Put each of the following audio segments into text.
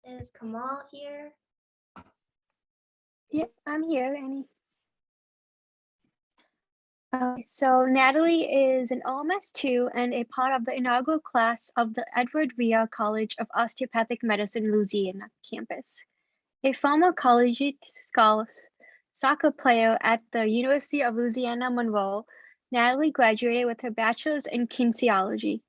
Is Kamal here? Yeah, I'm here, Annie. So Natalie is an OMS 2 and a part of the inaugural class of the Edward Ria College of Osteopathic Medicine Louisiana campus. A former collegiate soccer player at the University of Louisiana Monroe, Natalie graduated with her bachelor's in kinesiology.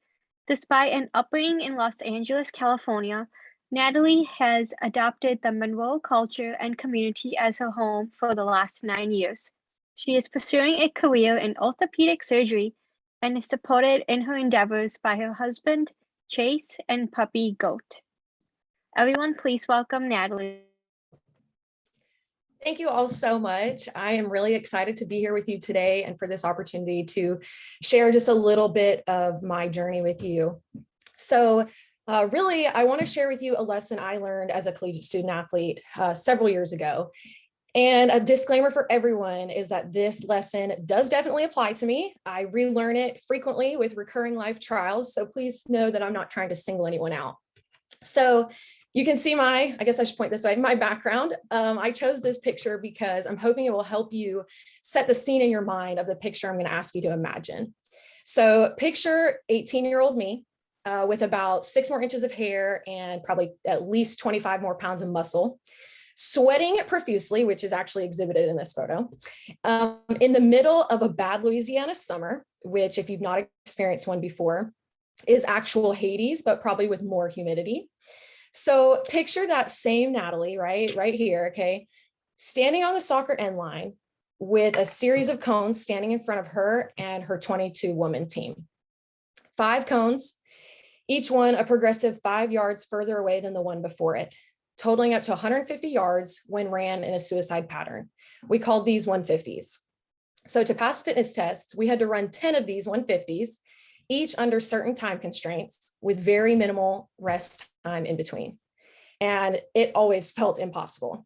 Despite an upbringing in Los Angeles, California, Natalie has adopted the Monroe culture and community as her home for the last 9 years. She is pursuing a career in orthopedic surgery and is supported in her endeavors by her husband, Chase, and puppy Goat. Everyone, please welcome Natalie. Thank you all so much. I am really excited to be here with you today and for this opportunity to share just a little bit of my journey with you. So really, I want to share with you a lesson I learned as a collegiate student athlete several years ago. And a disclaimer for everyone is that this lesson does definitely apply to me. I relearn it frequently with recurring life trials. So please know that I'm not trying to single anyone out. So you can see I guess I should point this way, my background. I chose this picture because I'm hoping it will help you set the scene in your mind of the picture I'm going to ask you to imagine. So picture 18-year-old me with about 6 more inches of hair and probably at least 25 more pounds of muscle, sweating profusely, which is actually exhibited in this photo, in the middle of a bad Louisiana summer, which if you've not experienced one before, is actual Hades, but probably with more humidity. So picture that same Natalie, right here, okay, standing on the soccer end line with a series of cones standing in front of her and her 22-woman team. 5 cones, each one a progressive 5 yards further away than the one before it, totaling up to 150 yards when ran in a suicide pattern. We called these 150s. So to pass fitness tests, we had to run 10 of these 150s, each under certain time constraints with very minimal rest time in between. And it always felt impossible.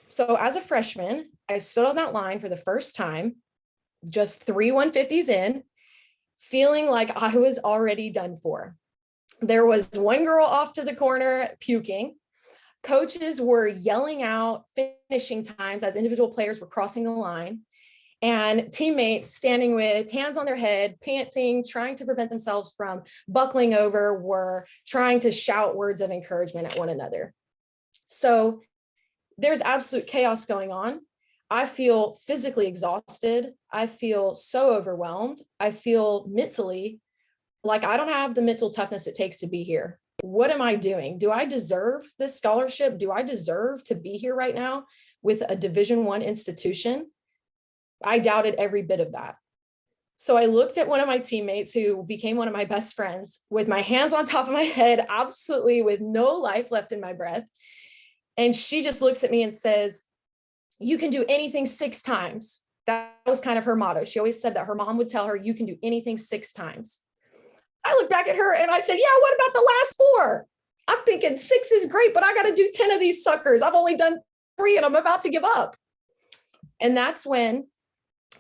So as a freshman, I stood on that line for the first time, just 3 150s in, feeling like I was already done for. There was one girl off to the corner puking. Coaches were yelling out finishing times as individual players were crossing the line. And teammates standing with hands on their head, panting, trying to prevent themselves from buckling over, were trying to shout words of encouragement at one another. So there's absolute chaos going on. I feel physically exhausted. I feel so overwhelmed. I feel mentally like I don't have the mental toughness it takes to be here. What am I doing? Do I deserve this scholarship? Do I deserve to be here right now with a Division I institution? I doubted every bit of that. So I looked at one of my teammates who became one of my best friends with my hands on top of my head, absolutely with no life left in my breath. And she just looks at me and says, "You can do anything 6 times." That was kind of her motto. She always said that her mom would tell her, "You can do anything 6 times." I looked back at her and I said, "Yeah, what about the last 4? I'm thinking 6 is great, but I got to do 10 of these suckers. I've only done 3 and I'm about to give up." And that's when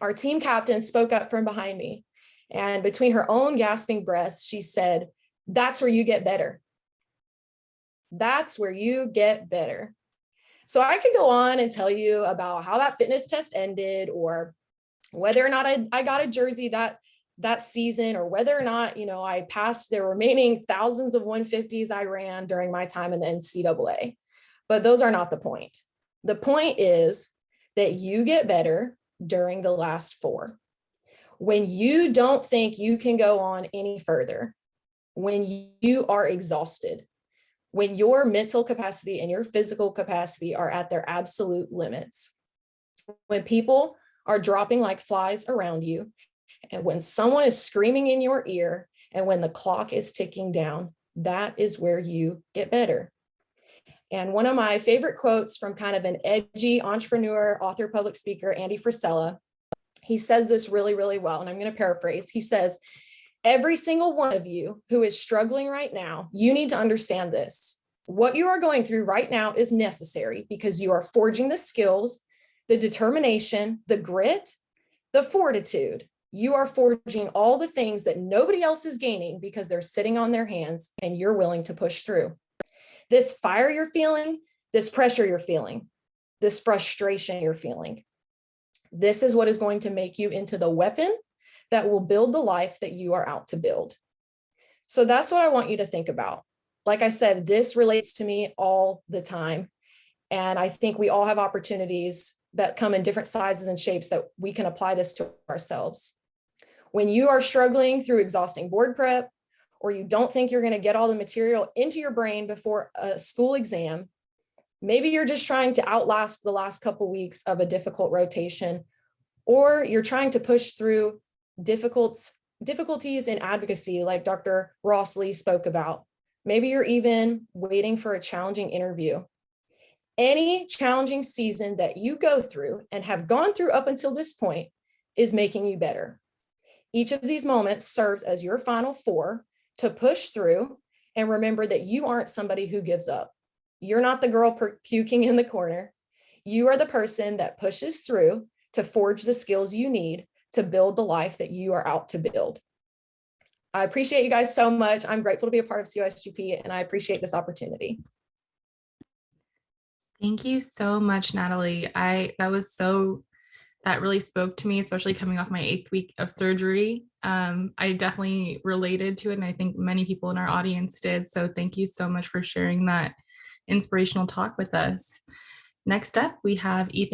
our team captain spoke up from behind me. And between her own gasping breaths, she said, "That's where you get better. That's where you get better." So I could go on and tell you about how that fitness test ended, or whether or not I got a jersey that season, or whether or not, I passed the remaining thousands of 150s I ran during my time in the NCAA. But those are not the point. The point is that you get better during the last 4. When you don't think you can go on any further, when you are exhausted, when your mental capacity and your physical capacity are at their absolute limits, when people are dropping like flies around you, and when someone is screaming in your ear, and when the clock is ticking down, that is where you get better. And one of my favorite quotes from kind of an edgy entrepreneur, author, public speaker, Andy Frisella, he says this really, really well, and I'm going to paraphrase. He says, "Every single one of you who is struggling right now, you need to understand this. What you are going through right now is necessary because you are forging the skills, the determination, the grit, the fortitude. You are forging all the things that nobody else is gaining because they're sitting on their hands and you're willing to push through. This fire you're feeling, this pressure you're feeling, this frustration you're feeling, this is what is going to make you into the weapon that will build the life that you are out to build. So that's what I want you to think about. Like I said, this relates to me all the time. And I think we all have opportunities that come in different sizes and shapes that we can apply this to ourselves. When you are struggling through exhausting board prep, or you don't think you're going to get all the material into your brain before a school exam, maybe you're just trying to outlast the last couple weeks of a difficult rotation, or you're trying to push through difficulties in advocacy, like Dr. Ross Lee spoke about. Maybe you're even waiting for a challenging interview. Any challenging season that you go through and have gone through up until this point is making you better. Each of these moments serves as your final four to push through and remember that you aren't somebody who gives up. You're not the girl puking in the corner. You are the person that pushes through to forge the skills you need to build the life that you are out to build. I appreciate you guys so much. I'm grateful to be a part of COSGP, and I appreciate this opportunity. Thank you so much, Natalie. That really spoke to me, especially coming off my 8th week of surgery. I definitely related to it, and I think many people in our audience did. So thank you so much for sharing that inspirational talk with us. Next up, we have Ethan